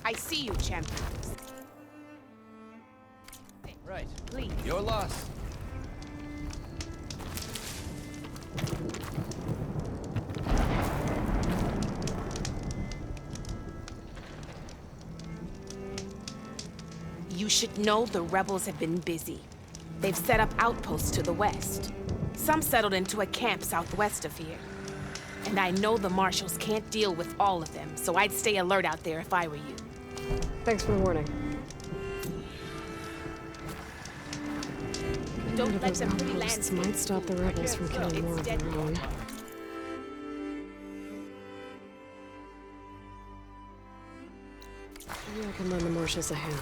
I see you, champion. Right. Please. Your loss. You should know the rebels have been busy. They've set up outposts to the west. Some settled into a camp southwest of here. And I know the marshals can't deal with all of them, so I'd stay alert out there if I were you. Thanks for the warning. Don't let Those them pretty outposts landscapes might stop the fool you. rebels from killing more of their own. Maybe I can lend the marshals a hand.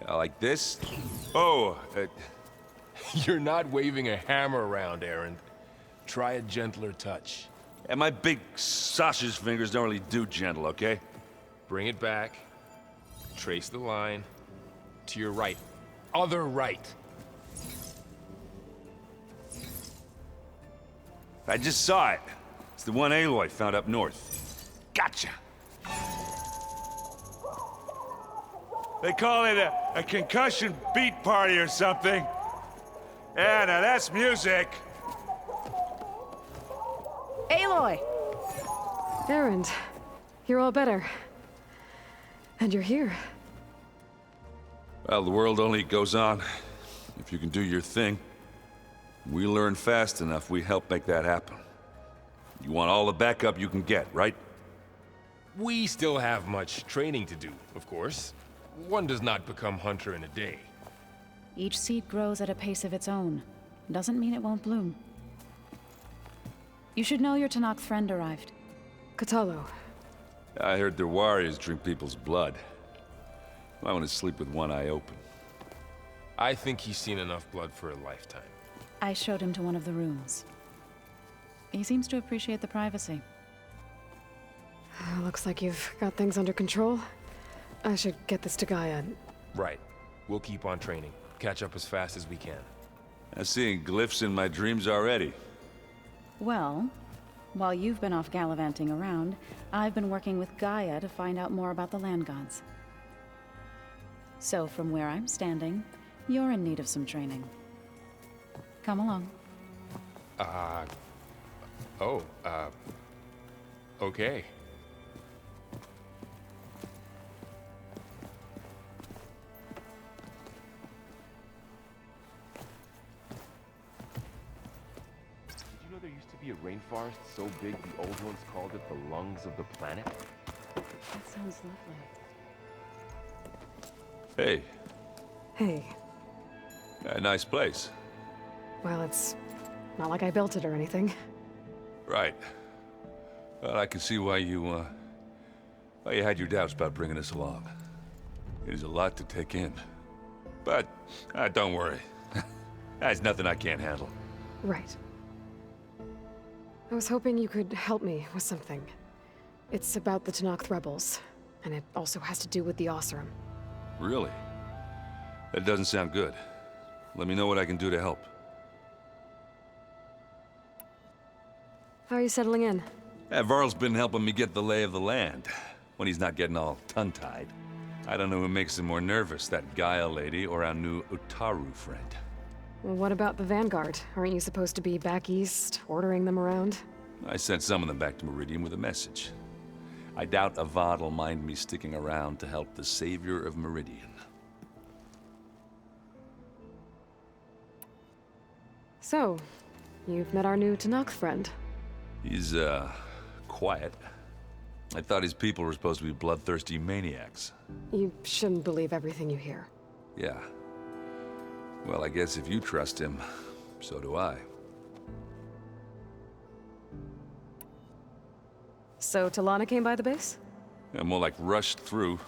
Like this? Oh, You're not waving a hammer around, Aaron. Try a gentler touch. and my big sausage fingers don't really do gentle, okay? Bring it back. Trace the line. To your right. Other right. I just saw it. It's the one Aloy found up north. Gotcha! They call it a concussion beat party or something. Yeah, now that's music. Aloy! Aaron, you're all better. And you're here. Well, the world only goes on if you can do your thing. We learn fast enough, we help make that happen. You want all the backup you can get, right? We still have much training to do, of course. One does not become hunter in a day. Each seed grows at a pace of its own. Doesn't mean it won't bloom. You should know your Tanakh friend arrived. Katalo. I heard their warriors drink people's blood. I want to sleep with one eye open. I think he's seen enough blood for a lifetime. I showed him to one of the rooms. He seems to appreciate the privacy. Looks like you've got things under control. I should get this to Gaia. Right. We'll keep on training. Catch up as fast as we can. I'm seeing glyphs in my dreams already. Well, while you've been off gallivanting around, I've been working with Gaia to find out more about the land gods. So from where I'm standing, you're in need of some training. Come along. Okay. Did you know there used to be a rainforest so big the old ones called it the lungs of the planet? That sounds lovely. Hey, Hey. a nice place. Well, it's not like I built it or anything. Right. Well, I can see why you had your doubts about bringing us along. It is a lot to take in. But, don't worry. There's nothing I can't handle. Right. I was hoping you could help me with something. It's about the Tanakh rebels, and it also has to do with the Osram. Really? That doesn't sound good. Let me know what I can do to help. How are you settling in? Varl's been helping me get the lay of the land, when he's not getting all tongue-tied. I don't know who makes him more nervous, that Gaia lady or our new Utaru friend. Well, what about the Vanguard? Aren't you supposed to be back east, ordering them around? I sent some of them back to Meridian with a message. I doubt Avad will mind me sticking around to help the savior of Meridian. So, you've met our new Tanakh friend. He's, quiet. I thought his people were supposed to be bloodthirsty maniacs. You shouldn't believe everything you hear. Yeah. Well, I guess if you trust him, so do I. So Talana came by the base? Yeah, more like rushed through.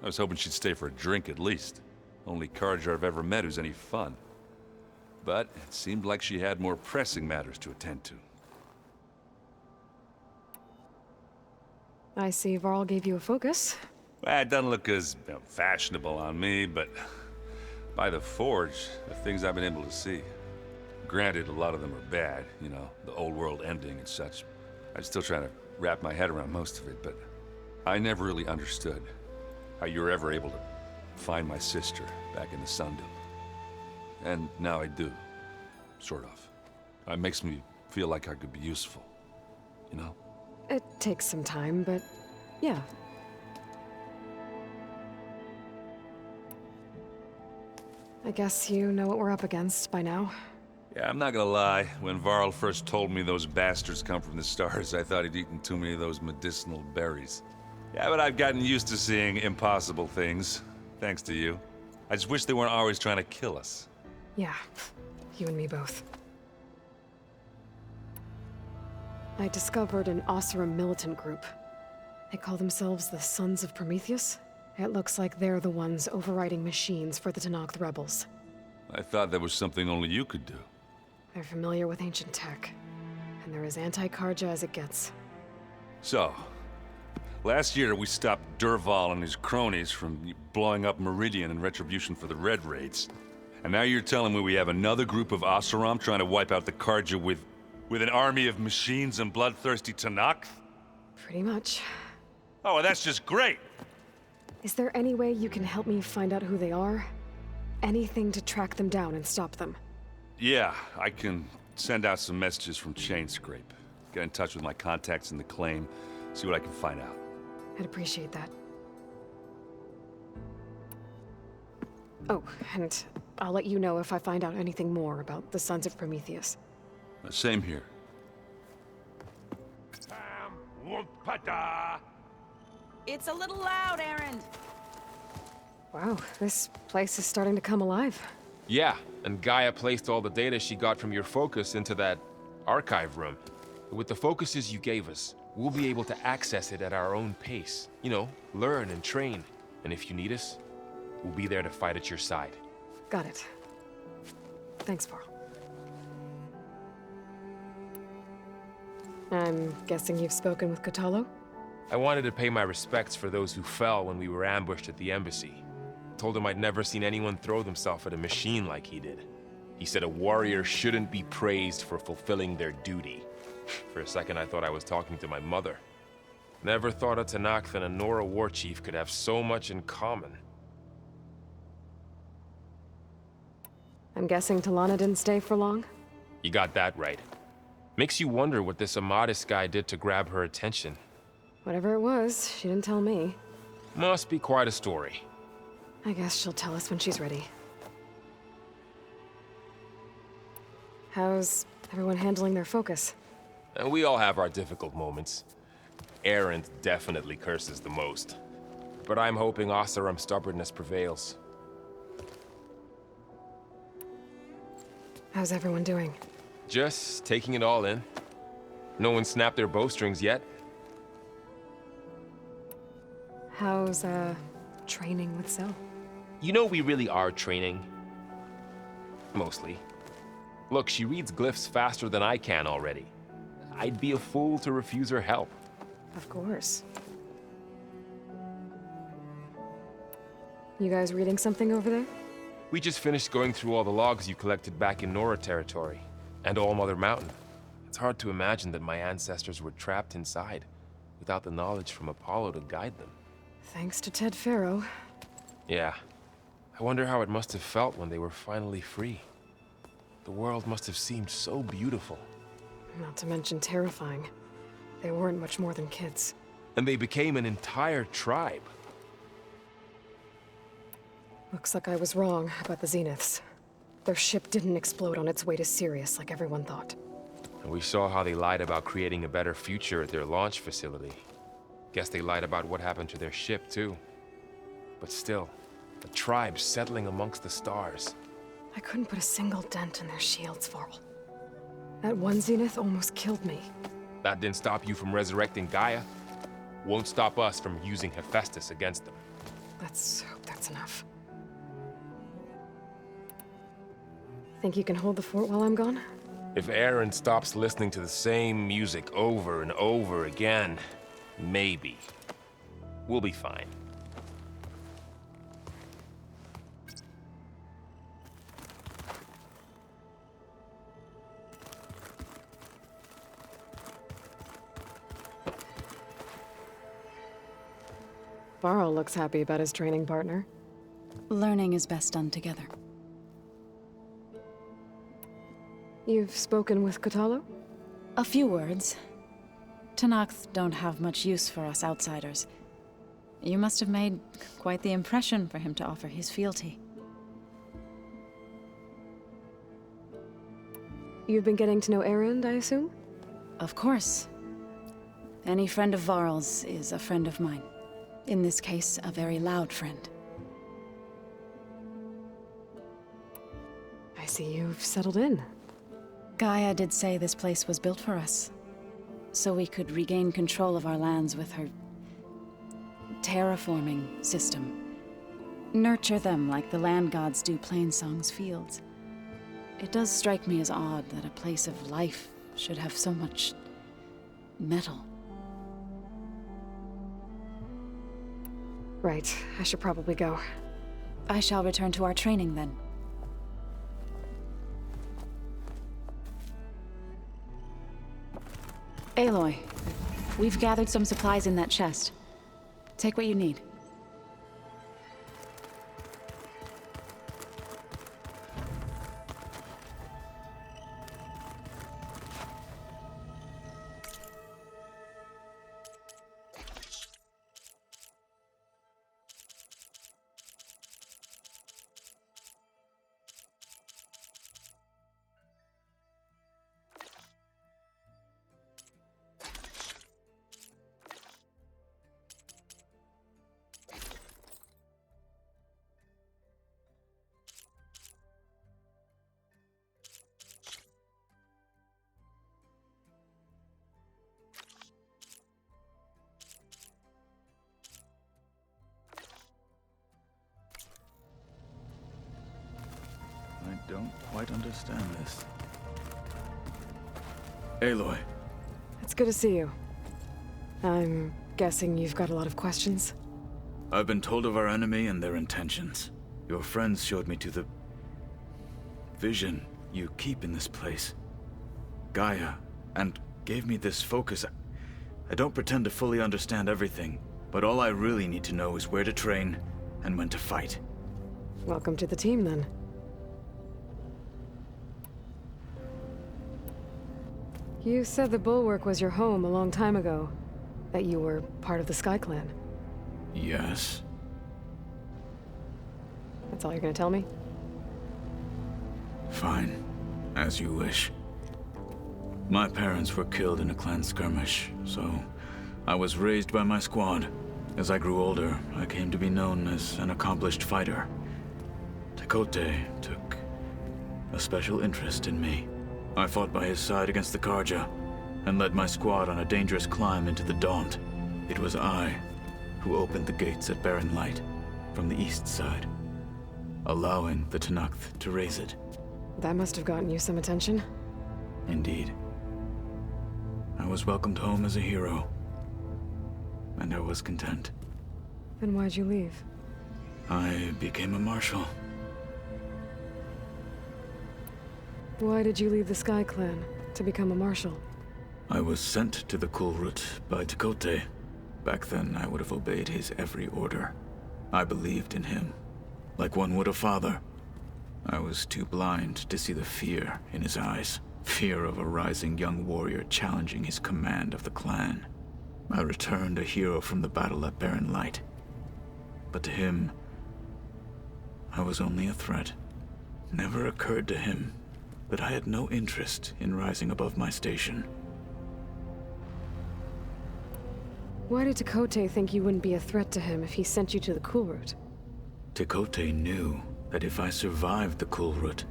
I was hoping she'd stay for a drink at least. Only Carja I've ever met who's any fun. But it seemed like she had more pressing matters to attend to. I see Varl gave you a focus. Well, it doesn't look as fashionable on me, but by the Forge, the things I've been able to see. Granted, a lot of them are bad, you know, the old world ending and such. I'm still trying to wrap my head around most of it, but I never really understood how you were ever able to find my sister back in the Sundom. And now I do, sort of. It makes me feel like I could be useful, you know? It takes some time, but yeah. I guess you know what we're up against by now. Yeah, I'm not gonna lie. When Varl first told me those bastards come from the stars, I thought he'd eaten too many of those medicinal berries. Yeah, but I've gotten used to seeing impossible things, thanks to you. I just wish they weren't always trying to kill us. Yeah, you and me both. I discovered an Oseram militant group. They call themselves the Sons of Prometheus. It looks like they're the ones overriding machines for the Tenakth rebels. I thought that was something only you could do. They're familiar with ancient tech, and they're as anti-Carja as it gets. So, last year we stopped Durval and his cronies from blowing up Meridian in retribution for the Red Raids. And now you're telling me we have another group of Oseram trying to wipe out the Carja with an army of machines and bloodthirsty Tenakth? Pretty much. Oh, well, that's just great! Is there any way you can help me find out who they are? Anything to track them down and stop them? Yeah, I can send out some messages from Chainscrape. Get in touch with my contacts in the claim, see what I can find out. I'd appreciate that. Oh, and I'll let you know if I find out anything more about the Sons of Prometheus. Same here. It's a little loud, Erend. Wow, this place is starting to come alive. Yeah, and Gaia placed all the data she got from your focus into that archive room. With the focuses you gave us, we'll be able to access it at our own pace. You know, learn and train. And if you need us, we'll be there to fight at your side. Got it. Thanks, Varl. I'm guessing you've spoken with Kotallo? I wanted to pay my respects for those who fell when we were ambushed at the embassy. Told him I'd never seen anyone throw themselves at a machine like he did. He said a warrior shouldn't be praised for fulfilling their duty. For a second I thought I was talking to my mother. Never thought a Tenakth and a Nora war chief could have so much in common. I'm guessing Talana didn't stay for long? You got that right. Makes you wonder what this Amadis guy did to grab her attention. Whatever it was, she didn't tell me. Must be quite a story. I guess she'll tell us when she's ready. How's everyone handling their focus? And we all have our difficult moments. Erend definitely curses the most. But I'm hoping Oseram's stubbornness prevails. How's everyone doing? Just taking it all in. No one snapped their bowstrings yet. How's, training with Zell? You know we really are training. Mostly. Look, she reads glyphs faster than I can already. I'd be a fool to refuse her help. Of course. You guys reading something over there? We just finished going through all the logs you collected back in Nora territory, and All Mother Mountain. It's hard to imagine that my ancestors were trapped inside, without the knowledge from Apollo to guide them. Thanks to Ted Faro. Yeah. I wonder how it must have felt when they were finally free. The world must have seemed so beautiful. Not to mention terrifying. They weren't much more than kids. And they became an entire tribe. Looks like I was wrong about the Zeniths. Their ship didn't explode on its way to Sirius like everyone thought. And we saw how they lied about creating a better future at their launch facility. Guess they lied about what happened to their ship, too. But still, a tribe settling amongst the stars. I couldn't put a single dent in their shields, Varl. That one zenith almost killed me. That didn't stop you from resurrecting Gaia. Won't stop us from using Hephaestus against them. Let's hope that's enough. Think you can hold the fort while I'm gone? If Aaron stops listening to the same music over and over again, maybe. We'll be fine. Varl looks happy about his training partner. Learning is best done together. You've spoken with Kotallo? A few words. Tenakth don't have much use for us outsiders. You must have made quite the impression for him to offer his fealty. You've been getting to know Erend, I assume? Of course. Any friend of Varl's is a friend of mine. In this case, a very loud friend. I see you've settled in. Gaia did say this place was built for us, so we could regain control of our lands with her terraforming system. Nurture them like the land gods do Plainsong's fields. It does strike me as odd that a place of life should have so much metal. Right, I should probably go. I shall return to our training then. Aloy, we've gathered some supplies in that chest. Take what you need. I don't quite understand this. Aloy. It's good to see you. I'm guessing you've got a lot of questions? I've been told of our enemy and their intentions. Your friends showed me to the vision you keep in this place. Gaia, and gave me this focus. I don't pretend to fully understand everything, but all I really need to know is where to train and when to fight. Welcome to the team, then. You said the Bulwark was your home a long time ago. That you were part of the Sky Clan. Yes. That's all you're gonna tell me? Fine. As you wish. My parents were killed in a clan skirmish, so I was raised by my squad. As I grew older, I came to be known as an accomplished fighter. Tekote took a special interest in me. I fought by his side against the Karja, and led my squad on a dangerous climb into the Daunt. It was I who opened the gates at Barren Light from the east side, allowing the Tenakth to raise it. That must have gotten you some attention. Indeed. I was welcomed home as a hero, and I was content. Then why'd you leave? I became a marshal. Why did you leave the Sky Clan to become a marshal? I was sent to the Kulrut by Tekote. Back then, I would have obeyed his every order. I believed in him, like one would a father. I was too blind to see the fear in his eyes. Fear of a rising young warrior challenging his command of the clan. I returned a hero from the battle at Barren Light. But to him, I was only a threat. Never occurred to him that I had no interest in rising above my station. Why did Tekote think you wouldn't be a threat to him if he sent you to the cool route? Tekote knew that if I survived the cool route,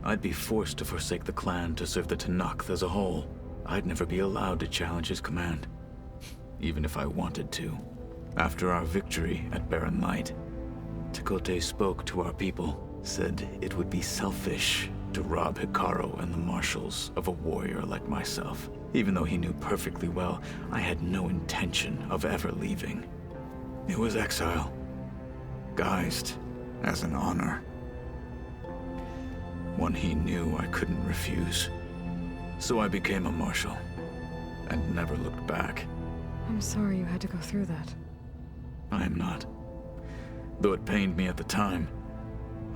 I'd be forced to forsake the clan to serve the Tenakth as a whole. I'd never be allowed to challenge his command, even if I wanted to. After our victory at Barren Light, Tekote spoke to our people, said it would be selfish to rob Hikaru and the marshals of a warrior like myself, even though he knew perfectly well I had no intention of ever leaving. It was exile, guised as an honor. One he knew I couldn't refuse. So I became a marshal, and never looked back. I'm sorry you had to go through that. I am not. Though it pained me at the time,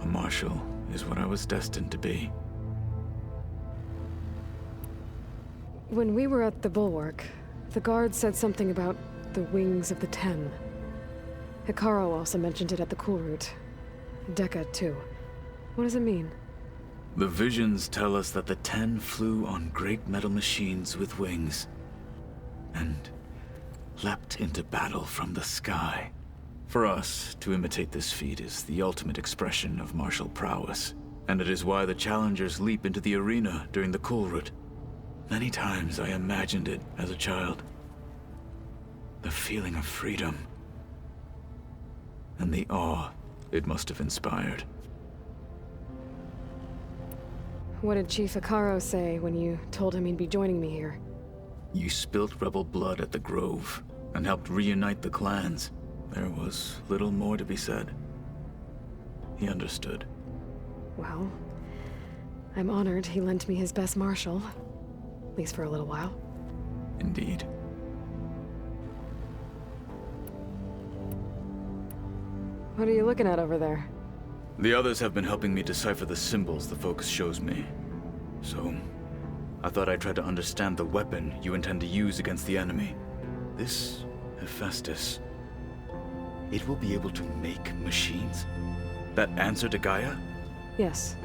a marshal is what I was destined to be. When we were at the Bulwark, the guard said something about the Wings of the Ten. Hikaru also mentioned it at the cool route. Dekka, too. What does it mean? The visions tell us that the Ten flew on great metal machines with wings, and leapt into battle from the sky. For us, to imitate this feat is the ultimate expression of martial prowess, and it is why the challengers leap into the arena during the cool route. Many times I imagined it as a child. The feeling of freedom, and the awe it must have inspired. What did Chief Hikaru say when you told him he'd be joining me here? You spilt rebel blood at the Grove, and helped reunite the clans. There was little more to be said. He understood. Well, I'm honored he lent me his best marshal. At least for a little while. Indeed. What are you looking at over there? The others have been helping me decipher the symbols the Focus shows me. So, I thought I'd try to understand the weapon you intend to use against the enemy. This Hephaestus, it will be able to make machines that answer to Gaia? Yes,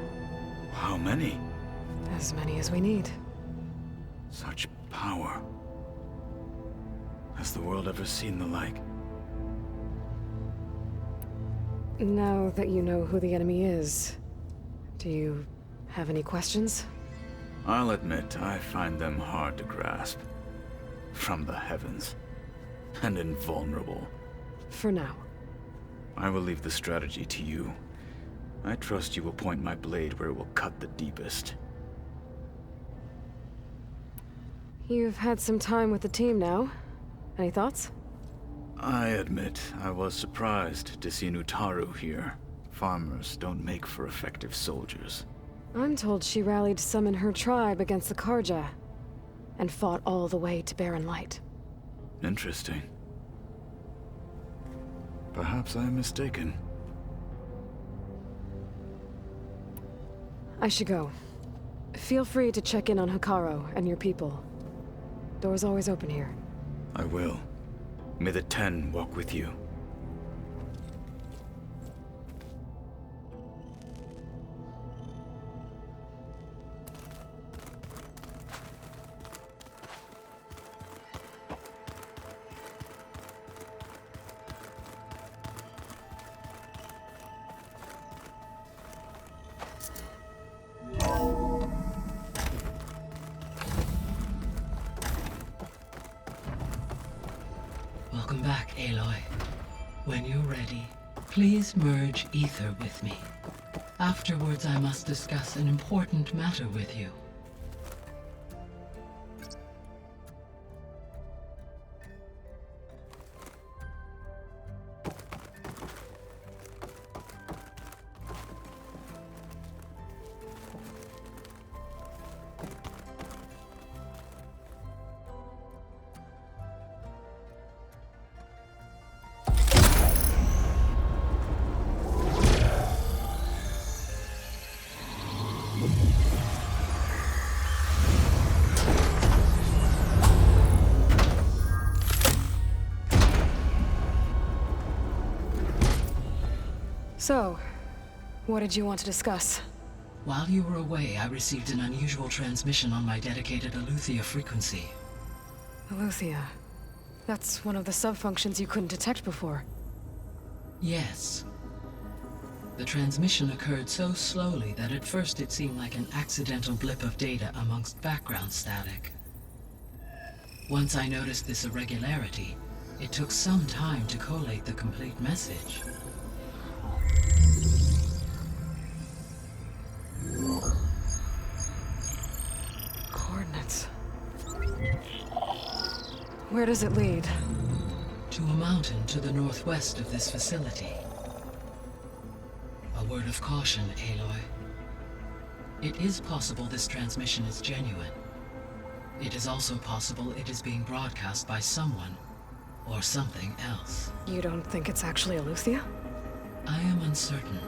How many? as many as we need. Such power. Has the world ever seen the like? Now that you know who the enemy is, do you have any questions? I'll admit, I find them hard to grasp. From the heavens. And invulnerable. For now. I will leave the strategy to you. I trust you will point my blade where it will cut the deepest. You've had some time with the team now. Any thoughts? I admit, I was surprised to see Nutaru here. Farmers don't make for effective soldiers. I'm told she rallied some in her tribe against the Karja, and fought all the way to Barren Light. Interesting. Perhaps I am mistaken. I should go. Feel free to check in on Hikaru and your people. Door's always open here. I will. May the Ten walk with you. Welcome back, Aloy. When you're ready, please merge ether with me. Afterwards, I must discuss an important matter with you. So, what did you want to discuss? While you were away, I received an unusual transmission on my dedicated Aletheia frequency. Aletheia. That's one of the sub-functions you couldn't detect before. Yes. The transmission occurred so slowly that at first it seemed like an accidental blip of data amongst background static. Once I noticed this irregularity, it took some time to collate the complete message. Coordinates. Where does it lead? To a mountain to the northwest of this facility. A word of caution, Aloy. It is possible this transmission is genuine. It is also possible it is being broadcast by someone or something else. You don't think it's actually Aletheia? I am uncertain.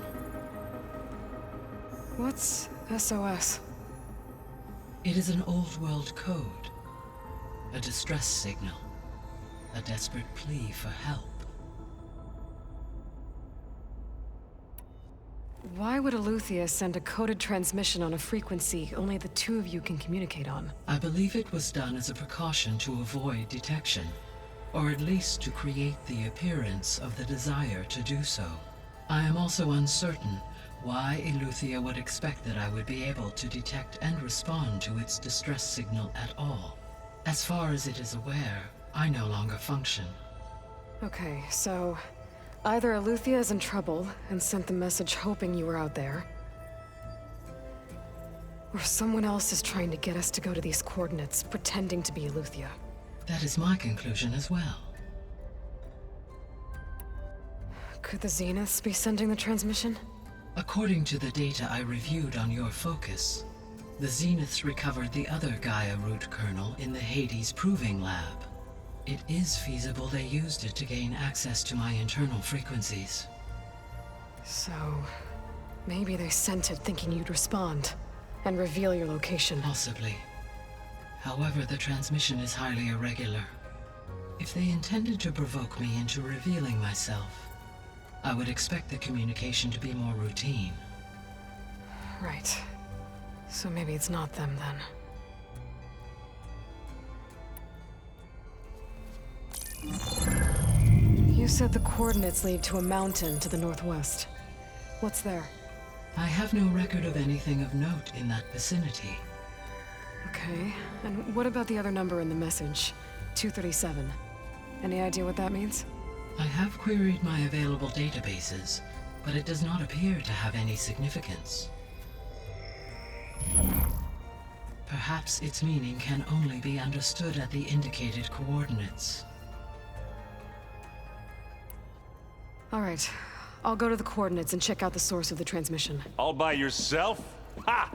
What's SOS? It is an old world code. A distress signal. A desperate plea for help. Why would Aletheia send a coded transmission on a frequency only the two of you can communicate on? I believe it was done as a precaution to avoid detection, or at least to create the appearance of the desire to do so. I am also uncertain why Aletheia would expect that I would be able to detect and respond to its distress signal at all. As far as it is aware, I no longer function. Okay, so either Aletheia is in trouble and sent the message hoping you were out there, or someone else is trying to get us to go to these coordinates, pretending to be Aletheia. That is my conclusion as well. Could the Zeniths be sending the transmission? According to the data I reviewed on your focus, the Zeniths recovered the other Gaia root kernel in the Hades Proving Lab. It is feasible they used it to gain access to my internal frequencies. So, maybe they sent it thinking you'd respond and reveal your location. Possibly. However, the transmission is highly irregular. If they intended to provoke me into revealing myself, I would expect the communication to be more routine. Right. So maybe it's not them then. You said the coordinates lead to a mountain to the northwest. What's there? I have no record of anything of note in that vicinity. Okay, and what about the other number in the message? 237. Any idea what that means? I have queried my available databases, but it does not appear to have any significance. Perhaps its meaning can only be understood at the indicated coordinates. All right, I'll go to the coordinates and check out the source of the transmission. All by yourself? Ha!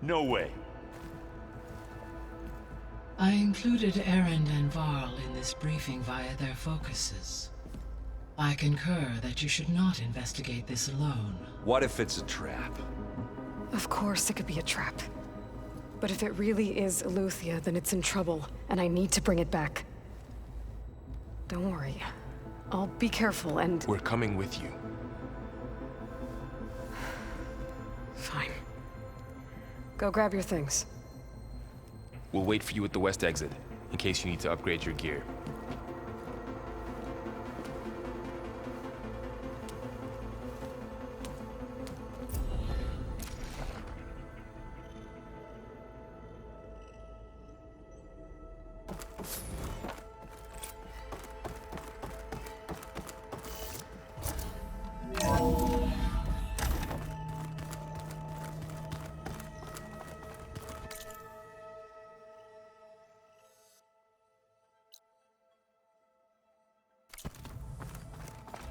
No way. I included Erend and Varl in this briefing via their focuses. I concur that you should not investigate this alone. What if it's a trap? Of course it could be a trap. But if it really is Aletheia, then it's in trouble, and I need to bring it back. Don't worry. I'll be careful and... We're coming with you. Fine. Go grab your things. We'll wait for you at the west exit, in case you need to upgrade your gear.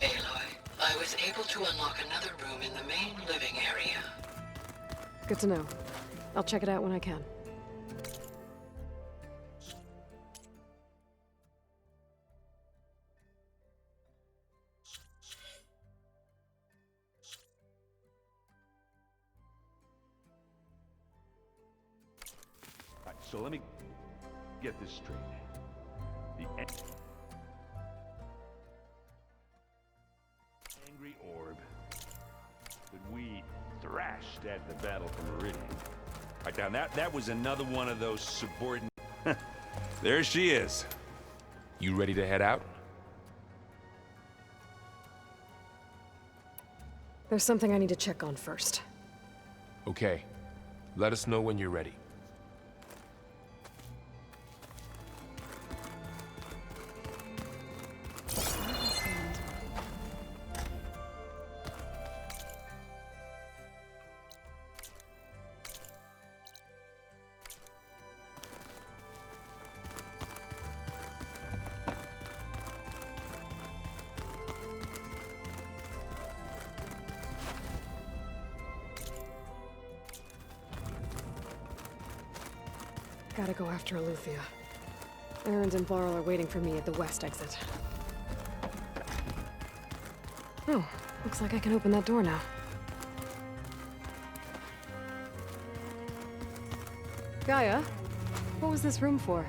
Aloy, I was able to unlock another room in the main living area. Good to know. I'll check it out when I can. Alright, so let me get this straight. The angry orb that we thrashed rushed at the battle for Meridian. Right down, that was another one of those subordinate... There she is. You ready to head out? There's something I need to check on first. Okay. Let us know when you're ready. Gotta go after Aletheia. Erend and Varl are waiting for me at the west exit. Oh, looks like I can open that door now. Gaia, what was this room for?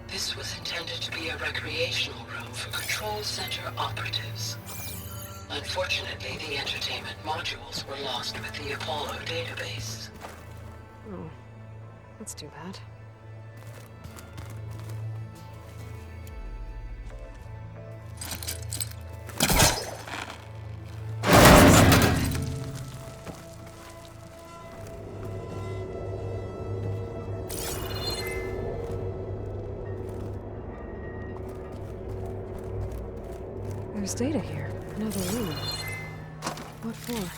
This was intended to be a recreational room for Control Center operatives. Unfortunately, the entertainment modules were lost with the Apollo database. Oh, that's too bad. There's data here. Another room. What for?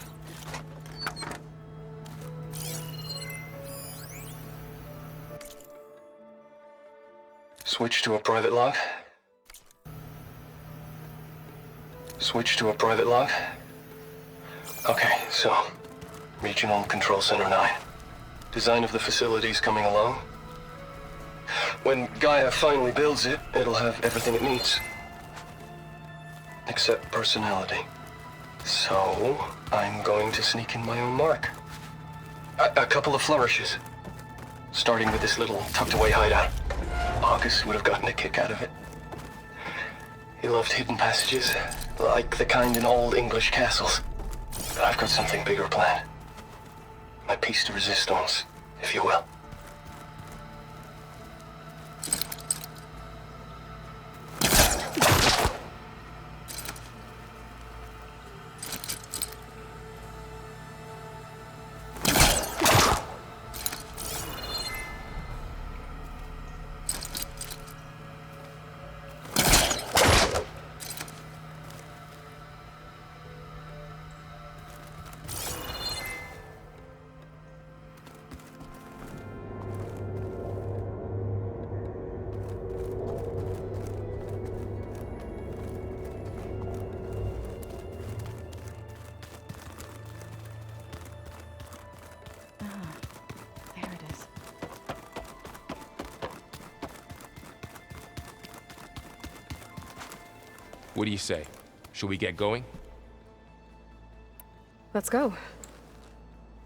Switch to a private log. Switch to a private log. Okay, so... Regional Control Center 9. Design of the facility's coming along. When Gaia finally builds it, it'll have everything it needs. Except personality. So, I'm going to sneak in my own mark. A couple of flourishes. Starting with this little tucked-away hideout. August would have gotten a kick out of it. He loved hidden passages, like the kind in old English castles. But I've got something bigger planned. My piece de resistance, if you will. What do you say? Should we get going? Let's go.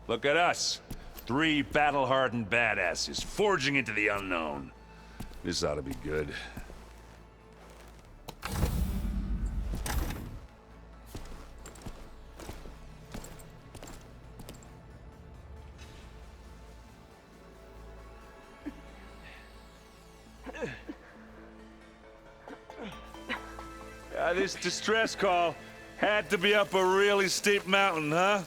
Look at us. 3 battle-hardened badasses forging into the unknown. This ought to be good. This distress call had to be up a really steep mountain, huh?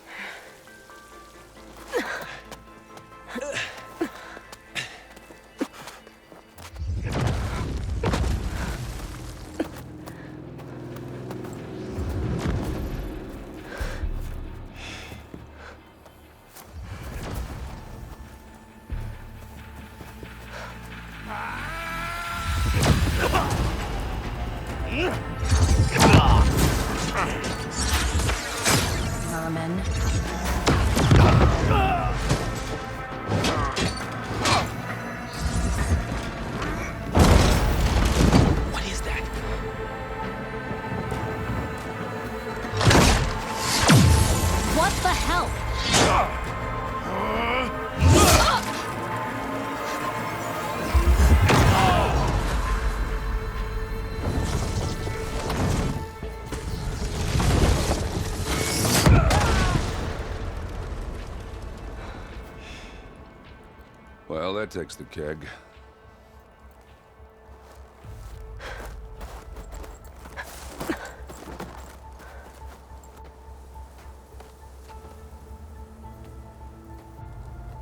Vermin. Well, that takes the keg.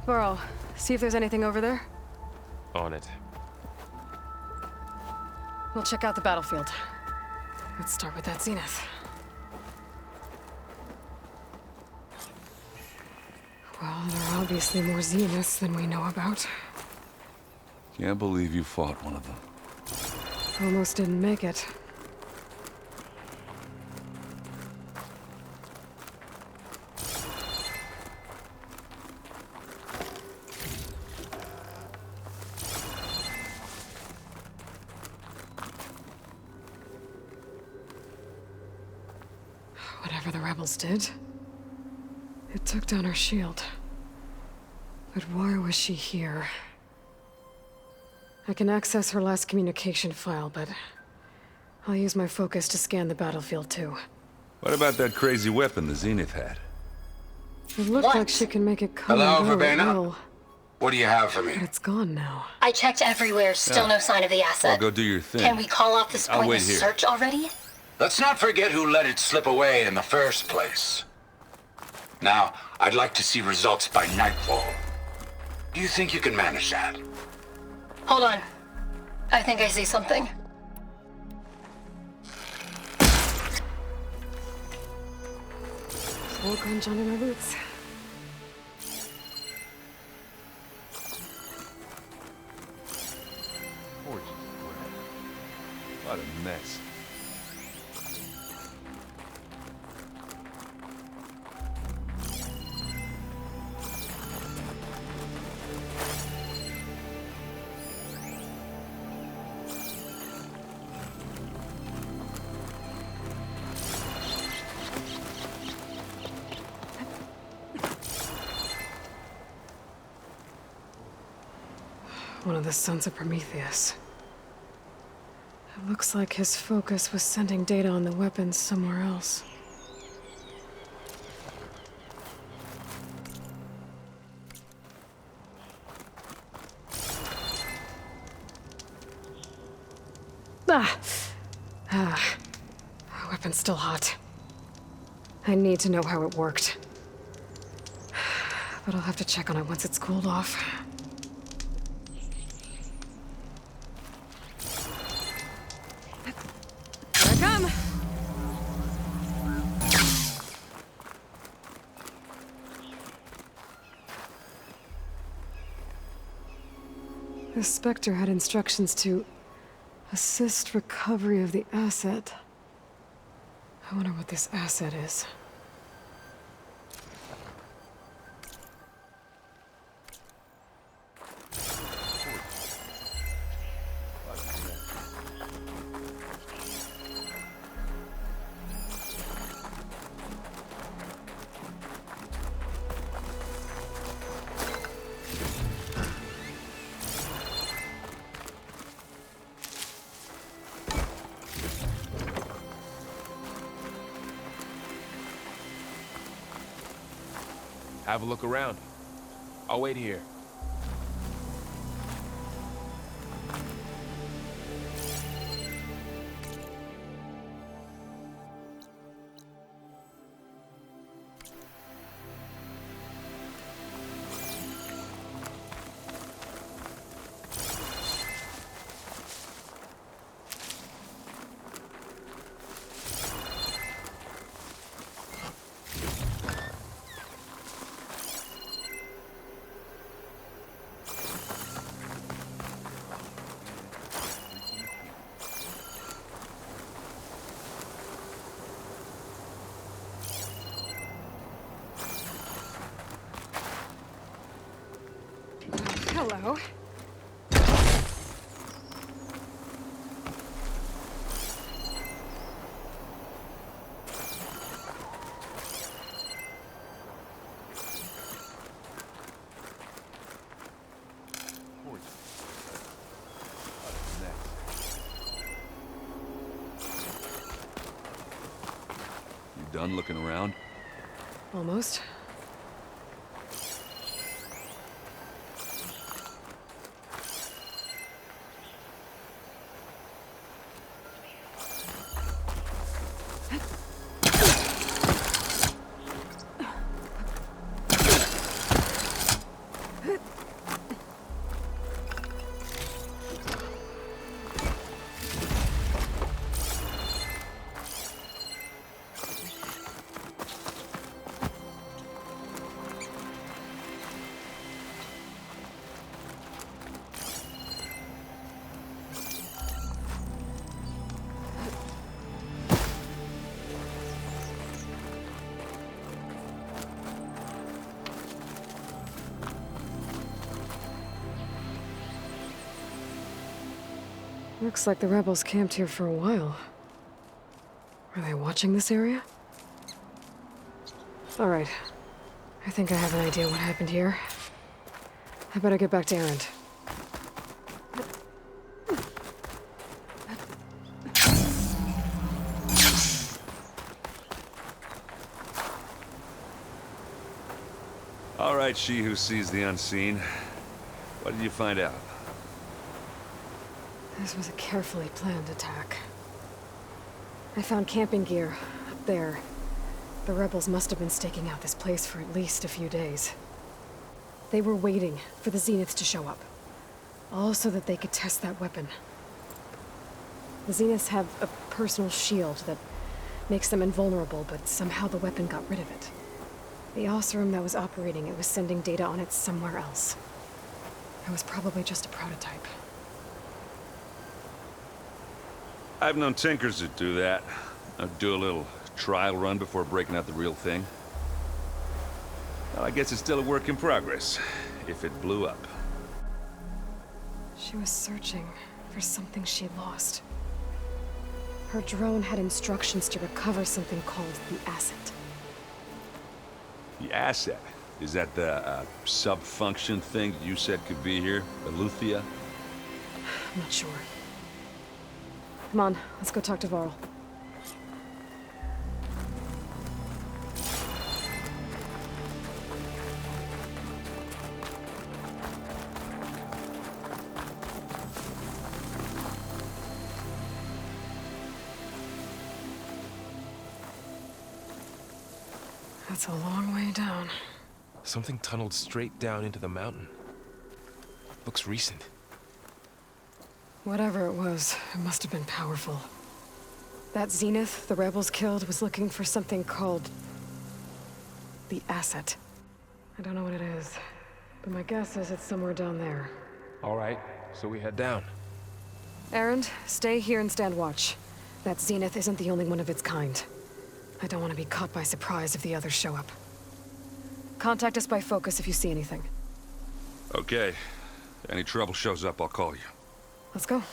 Burrow, see if there's anything over there. On it. We'll check out the battlefield. Let's start with that zenith. Well, there are obviously more zeniths than we know about. Can't believe you fought one of them. Almost didn't make it. Whatever the rebels did, it took down her shield. But why was she here? I can access her last communication file, but I'll use my focus to scan the battlefield too. What about that crazy weapon the Zenith had? It looked like she can make it come Hello, and go at Verbena? will, What do you have for me? but it's gone now. I checked everywhere, still no sign of the asset. Well, go do your thing. Can we call off this I'll wait pointless here. search already? Let's not forget who let it slip away in the first place. Now, I'd like to see results by nightfall. Do you think you can manage that? Hold on. I think I see something. Slow crunch under my boots. Gorgeous. What a mess. One of the sons of Prometheus. It looks like his focus was sending data on the weapons somewhere else. Weapon's still hot. I need to know how it worked. But I'll have to check on it once it's cooled off. Here I come! The Spectre had instructions to assist recovery of the asset. I wonder what this asset is. Have a look around. I'll wait here. Hello. You done looking around? Almost. Looks like the rebels camped here for a while. Are they watching this area? Alright. I think I have an idea what happened here. I better get back to Erend. All right, she who sees the unseen. What did you find out? This was a carefully planned attack. I found camping gear up there. The rebels must have been staking out this place for at least a few days. They were waiting for the Zeniths to show up. All so that they could test that weapon. The Zeniths have a personal shield that makes them invulnerable, but somehow the weapon got rid of it. The Osram that was operating it was sending data on it somewhere else. It was probably just a prototype. I've known tinkers that do that. I'd do a little trial run before breaking out the real thing. Well, I guess it's still a work in progress, if it blew up. She was searching for something she lost. Her drone had instructions to recover something called the asset. The asset? Is that the sub-function thing you said could be here? Aloy? I'm not sure. Come on, let's go talk to Varl. That's a long way down. Something tunneled straight down into the mountain. Looks recent. Whatever it was, it must have been powerful. That Zenith the rebels killed was looking for something called the asset. I don't know what it is, but my guess is it's somewhere down there. All right, so we head down. Erend, stay here and stand watch. That Zenith isn't the only one of its kind. I don't want to be caught by surprise if the others show up. Contact us by focus if you see anything. Okay. Any trouble shows up, I'll call you. Let's go.